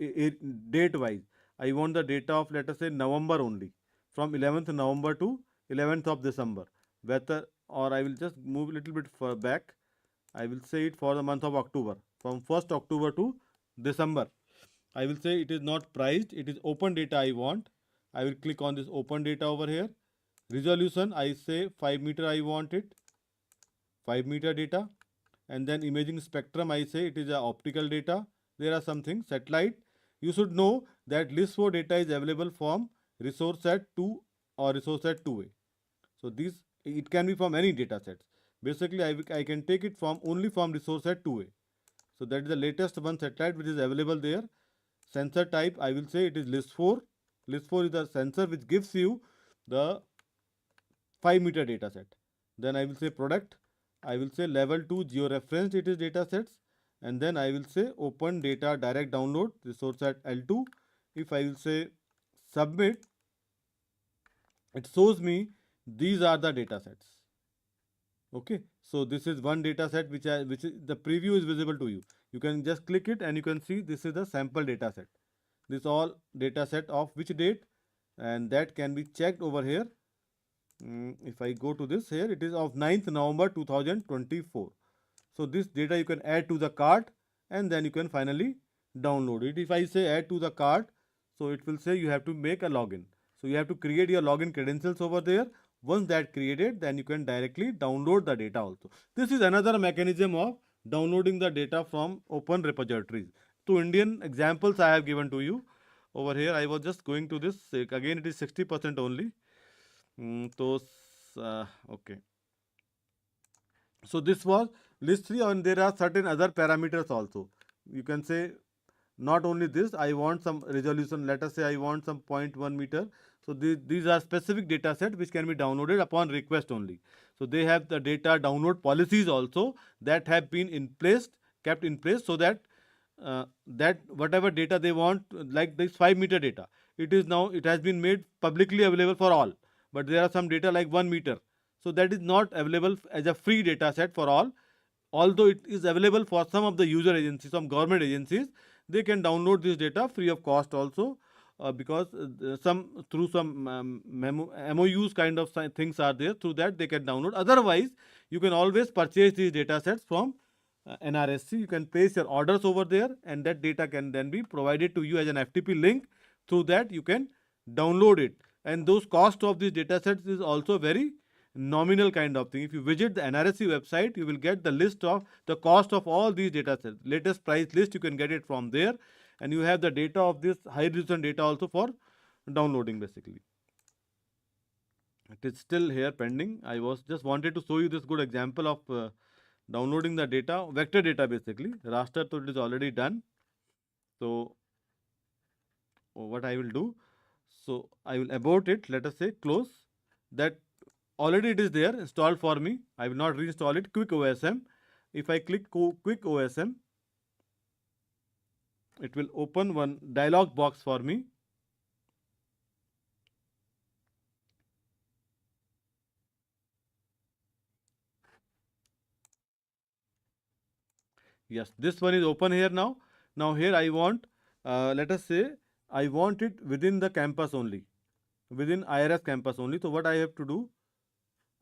date wise. I want the data of, let us say, November only, from 11th November to 11th of December. Whether, or I will just move a little bit back. I will say it for the month of October, from 1st October to December. I will say it is not priced, it is open data I want. I will click on this open data over here. Resolution, I say 5 meter I want it, 5 meter data. And then imaging spectrum, I say it is a optical data. There are some things, satellite. You should know that list 4 data is available from resource set 2 or resource set 2A. So this, it can be from any data sets. Basically, I can take it from only from resource set 2A. So that is the latest one satellite which is available there. Sensor type, I will say it is list 4. List 4 is the sensor which gives you the 5 meter data set. Then I will say product. I will say level 2 georeferenced it is data sets, and then I will say open data direct download resource at L2. If I will say submit, it shows me these are the data sets. Okay, so this is one data set which is the preview is visible to you. You can just click it and you can see this is the sample data set. This all data set of which date, and that can be checked over here. If I go to this here, it is of 9th November 2024. So this data you can add to the cart and then you can finally download it. If I say add to the cart, so it will say you have to make a login. So you have to create your login credentials over there. Once that created, then you can directly download the data also. This is another mechanism of downloading the data from open repositories. Two Indian examples I have given to you. Over here I was just going to this, again it is 60% only. Okay. So this was list 3, and there are certain other parameters also. You can say Not only this, I want some resolution. Let us say I want some 0.1 meter. So these are specific data set which can be downloaded upon request only. So they have the data download policies also that have been in place, kept in place, so that that whatever data they want, like this 5 meter data, it has been made publicly available for all. But there are some data like 1 meter, so that is not available as a free data set for all. Although it is available for some of the user agencies, some government agencies, they can download this data free of cost also, because some through some MOUs kind of things are there, through that they can download. Otherwise, you can always purchase these data sets from NRSC. You can place your orders over there, and that data can then be provided to you as an FTP link. Through that you can download it, and those cost of these data sets is also very nominal kind of thing. If you visit the NRSC website, you will get the list of the cost of all these data sets. Latest price list, you can get it from there, and you have the data of this high resolution data also for downloading basically. It is still here pending. I was just wanted to show you this good example of downloading the data, vector data basically. Raster, so it is already done. So what I will do, so I will abort it, let us say close. That already it is there installed for me. I will not reinstall it. Quick OSM. If I click Quick OSM, it will open one dialog box for me. Yes, this one is open here now. Now here I want, let us say I want it within the campus only, within IRS campus only. So what I have to do,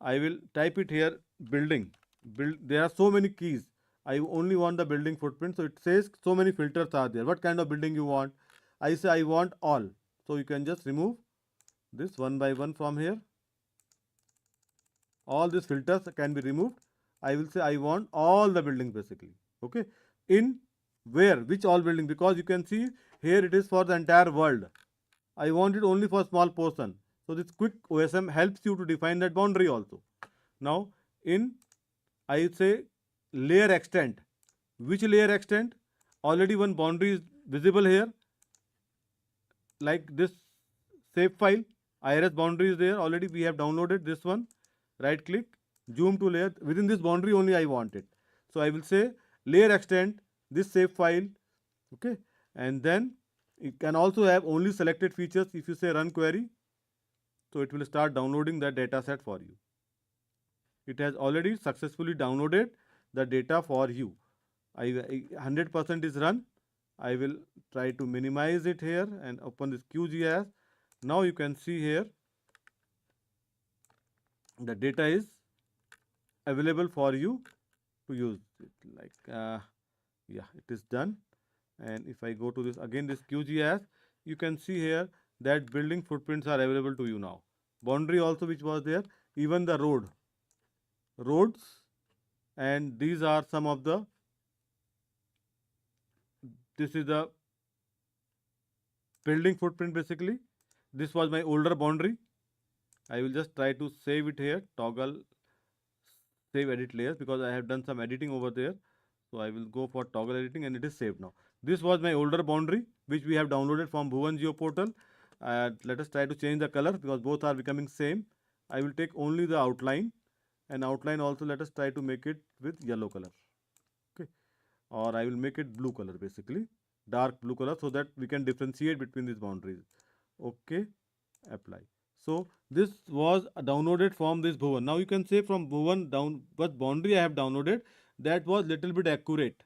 I will type it here, building. There are so many keys. I only want the building footprint. So it says so many filters are there. What kind of building you want? I say I want all. So you can just remove this one by one from here. All these filters can be removed. I will say I want all the buildings basically. Okay. In where? Which all building? Because you can see here it is for the entire world. I want it only for a small portion. So this quick OSM helps you to define that boundary also. Now in, I say layer extent. Which layer extent? Already one boundary is visible here, like this shape file. IRS boundary is there already. We have downloaded this one. Right click, zoom to layer. Within this boundary only I want it. So I will say layer extent, this shape file. Okay, and then it can also have only selected features. If you say run query, so it will start downloading that data set for you. It has already successfully downloaded the data for you. 100% is run. I will try to minimize it here and open this QGIS. Now you can see here the data is available for you to use it. Like yeah, it is done. And if I go to this again, this QGIS, you can see here that building footprints are available to you now. Boundary also which was there, even the roads, and these are some of the, this is the building footprint basically. This was my older boundary. I will just try to save it here, toggle save edit layers, because I have done some editing over there. So I will go for toggle editing and it is saved now. This was my older boundary which we have downloaded from Bhuvan Geo portal. Let us try to change the color because both are becoming same. I will take only the outline, and outline also let us try to make it with yellow color. Okay, or I will make it blue color basically, dark blue color, so that we can differentiate between these boundaries. Okay, apply. So this was downloaded from this Bhuvan. Now you can say from Bhuvan down, what boundary I have downloaded, that was little bit accurate.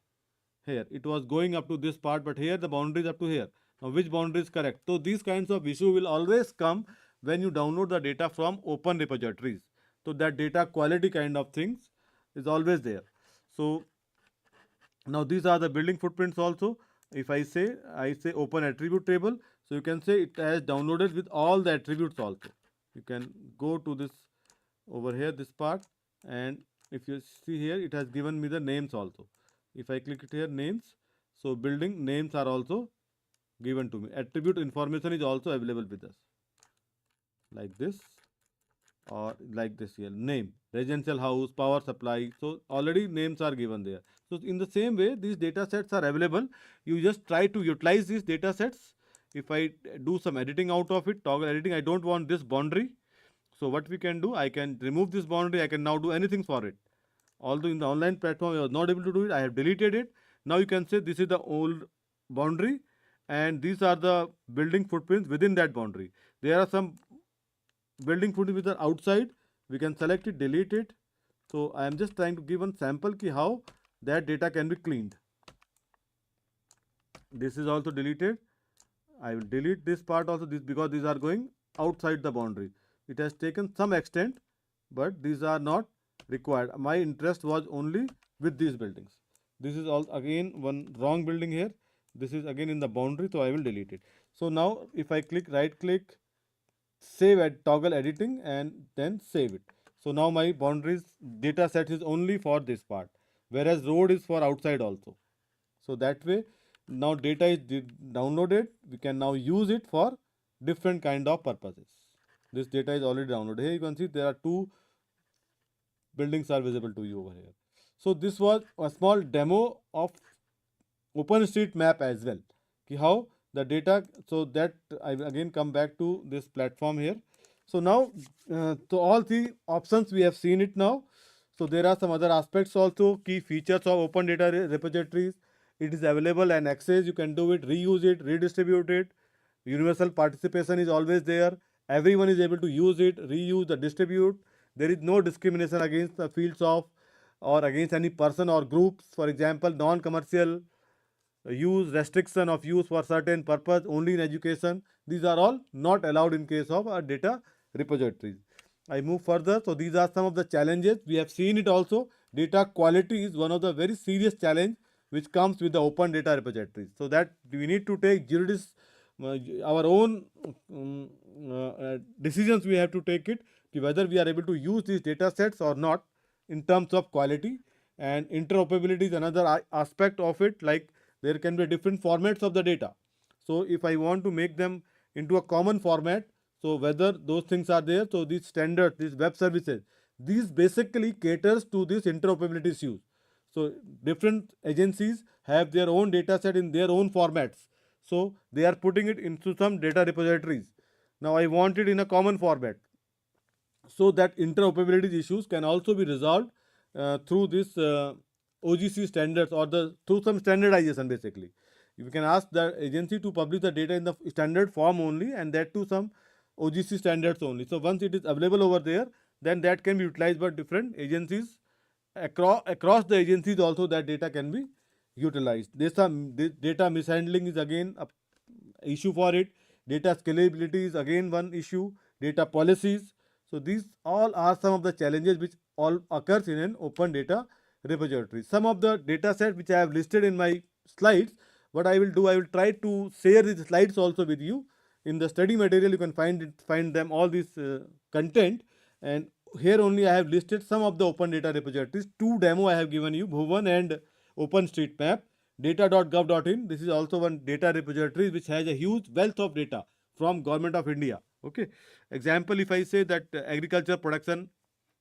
Here it was going up to this part, but here the boundary is up to here. Now which boundary is correct? So these kinds of issue will always come when you download the data from open repositories. So that data quality kind of things is always there. So now these are the building footprints also. If I say open attribute table, so you can say it has downloaded with all the attributes also. You can go to this over here, this part, and if you see here, it has given me the names also. If I click it here, names, so building names are also given to me. Attribute information is also available with us, like this. or like this here, name, residential house, power supply. So already names are given there. So in the same way, these data sets are available. You just try to utilize these data sets. If I do some editing out of it, toggle editing, I don't want this boundary. So what we can do, I can remove this boundary. I can now do anything for it. Although in the online platform I was not able to do it, I have deleted it. Now you can say this is the old boundary and these are the building footprints within that boundary. There are some building footprints which are outside. We can select it, delete it. So I am just trying to give one sample ki how that data can be cleaned. This is also deleted. I will delete this part also, this because these are going outside the boundary. It has taken some extent, but these are not required. My interest was only with these buildings. This is all again one wrong building here. This is again in the boundary, so I will delete it. So now if I click right click, save at toggle editing and then save it. So now my boundaries data set is only for this part, whereas road is for outside also. So that way now data is downloaded. We can now use it for different kind of purposes. This data is already downloaded. Here you can see there are two buildings are visible to you over here. So this was a small demo of OpenStreetMap as well. How the data, so that I will again come back to this platform here. So now, so all three options we have seen it now. So there are some other aspects also, key features of open data repositories. It is available and access, you can do it, reuse it, redistribute it. Universal participation is always there. Everyone is able to use it, reuse, the distribute. There is no discrimination against the fields of or against any person or groups. For example, non-commercial use, restriction of use for certain purpose only in education. These are all not allowed in case of our data repositories. I move further. So these are some of the challenges. We have seen it also. Data quality is one of the very serious challenge which comes with the open data repositories. So that we need to take our own decisions. We have to take it whether we are able to use these data sets or not in terms of quality. And interoperability is another aspect of it, like there can be different formats of the data. So if I want to make them into a common format, so whether those things are there, so these standards, these web services, these basically caters to this interoperability issues. So different agencies have their own data set in their own formats. So they are putting it into some data repositories. Now I want it in a common format. So that interoperability issues can also be resolved through this OGC standards or through some standardization basically. You can ask the agency to publish the data in the standard form only and that to some OGC standards only. So once it is available over there, then that can be utilized by different agencies. Across the agencies also that data can be utilized. Data mishandling is again a issue for it. Data scalability is again one issue. Data policies. So these all are some of the challenges which all occurs in an open data repository. Some of the data set which I have listed in my slides, what I will do, I will try to share these slides also with you. In the study material, you can find them all this content, and here only I have listed some of the open data repositories. Two demo I have given you, Bhuvan and OpenStreetMap. Data.gov.in. This is also one data repository which has a huge wealth of data from Government of India. Okay. Example, if I say that agriculture production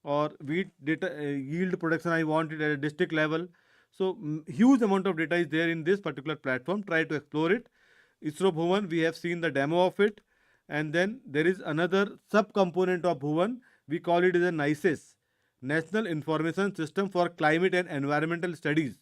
or wheat data yield production, I want it at a district level. So huge amount of data is there in this particular platform. Try to explore it. ISRO Bhuvan, we have seen the demo of it. And then there is another sub-component of Bhuvan. We call it as a NICES, National Information System for Climate and Environmental Studies.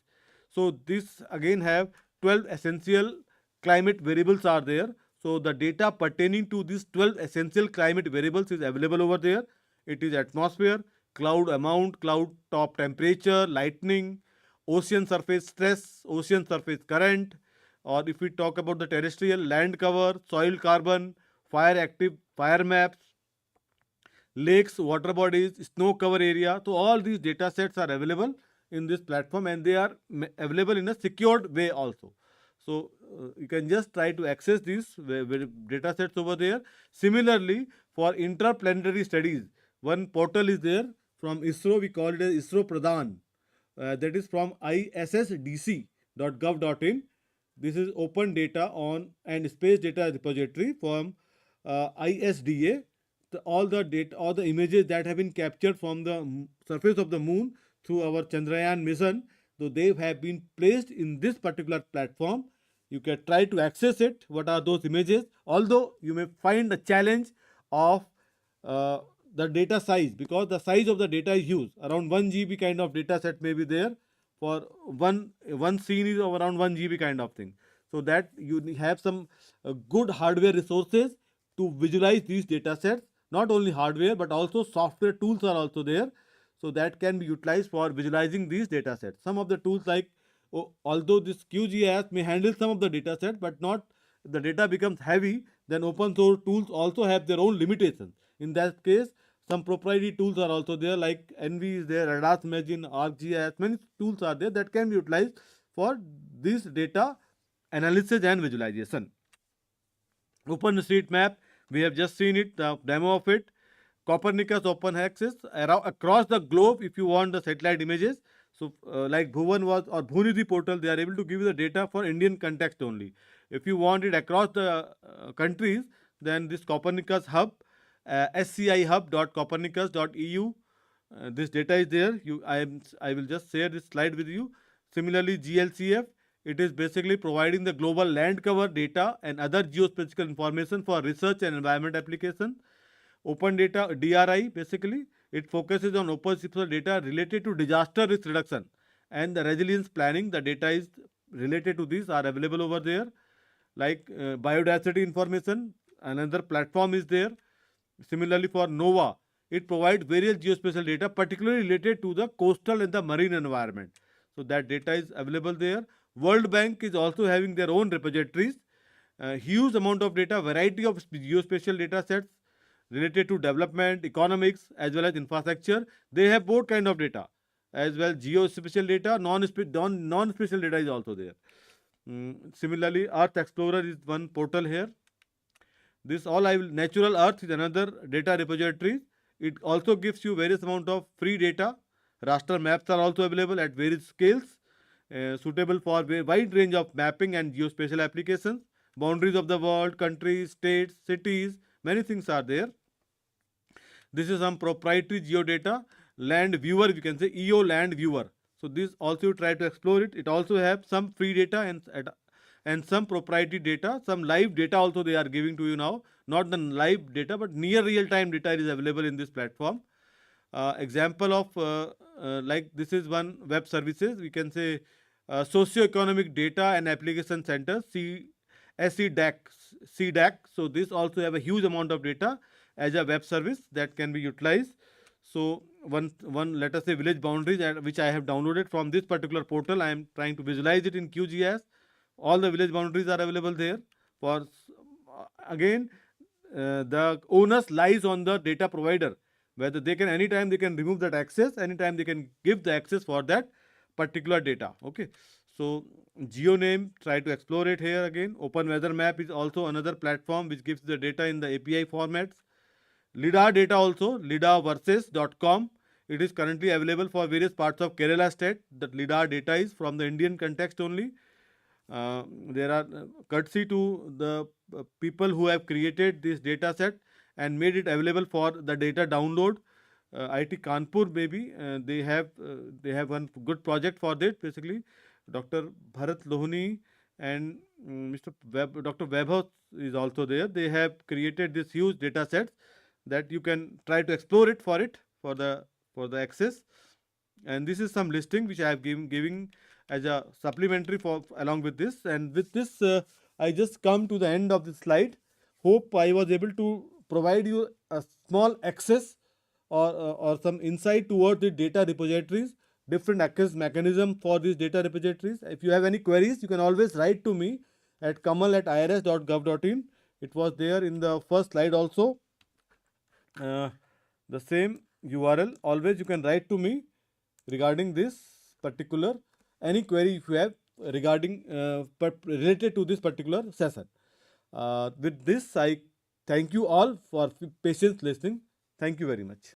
So this again have 12 essential climate variables are there. So the data pertaining to these 12 essential climate variables is available over there. It is atmosphere, cloud amount, cloud top temperature, lightning, ocean surface stress, ocean surface current, or if we talk about the terrestrial, land cover, soil carbon, fire active, fire maps, lakes, water bodies, snow cover area. So all these data sets are available in this platform and they are available in a secured way also. So you can just try to access these data sets over there. Similarly, for interplanetary studies, one portal is there from ISRO. We call it as ISRO Pradhan. That is from issdc.gov.in. This is open data on and space data repository from ISDA all the data, all the images that have been captured from the surface of the moon through our Chandrayaan mission. So they have been placed in this particular platform. You can try to access it. What are those images? Although you may find a challenge of uh, the data size, because the size of the data is huge. Around 1 GB kind of data set may be there for one scene is of around 1 GB kind of thing. So that you have some good hardware resources to visualize these data sets. Not only hardware but also software tools are also there, so that can be utilized for visualizing these data sets. Some of the tools like, although this QGIS may handle some of the data set but not, the data becomes heavy, then open source tools also have their own limitations. In that case, some proprietary tools are also there, like NV is there, Radas Imagine, ArcGIS, many tools are there that can be utilized for this data analysis and visualization. OpenStreetMap, we have just seen it, the demo of it. Copernicus Open Access, across the globe, if you want the satellite images. So, like Bhuvan was or Bhunidhi portal, they are able to give you the data for Indian context only. If you want it across the countries, then this Copernicus Hub, scihub.copernicus.eu, this data is there. I will just share this slide with you. Similarly, GLCF, it is basically providing the global land cover data and other geospatial information for research and environment application. Open Data, DRI, basically, it focuses on open source data related to disaster risk reduction and the resilience planning. The data is related to these are available over there. Like biodiversity information, another platform is there. Similarly, for NOVA, it provides various geospatial data, particularly related to the coastal and the marine environment. So that data is available there. World Bank is also having their own repositories. Huge amount of data, variety of geospatial data sets related to development, economics, as well as infrastructure. They have both kind of data, as well geospatial data, non-spatial data is also there. Similarly, Earth Explorer is one portal here. This all I will, Natural Earth is another data repository. It also gives you various amount of free data. Raster maps are also available at various scales, suitable for a wide range of mapping and geospatial applications. Boundaries of the world, countries, states, cities, many things are there. This is some proprietary geodata. Land viewer, we can say EO land viewer. So this also you try to explore it. It also have some free data and some proprietary data, some live data also they are giving to you now. Not the live data, but near real time data is available in this platform. Example of like this is one web services, we can say socioeconomic data and application center, CDAC. So this also have a huge amount of data as a web service that can be utilized. So one let us say village boundaries, which I have downloaded from this particular portal. I am trying to visualize it in QGIS. All the village boundaries are available there. For again, the onus lies on the data provider, whether they can anytime they can remove that access, anytime they can give the access for that particular data. Okay, so GeoName, try to explore it here again. Open Weather Map is also another platform which gives the data in the API formats. LIDAR data also, lidaversus.com. It is currently available for various parts of Kerala state. That LIDAR data is from the Indian context only. There are courtesy to the people who have created this data set and made it available for the data download. IIT Kanpur, maybe they have one good project for that. Basically, Dr. Bharat Lohani and Dr. Vaibhav is also there. They have created this huge data sets that you can try to explore it for the access. And this is some listing which I have giving as a supplementary for along with this. And with this, I just come to the end of this slide. Hope I was able to provide you a small access or some insight towards the data repositories, different access mechanism for these data repositories. If you have any queries, you can always write to me at kamal@irs.gov.in. It was there in the first slide also. The same URL. Always you can write to me regarding this particular any query if you have regarding related to this particular session. With this, I thank you all for patience listening. Thank you very much.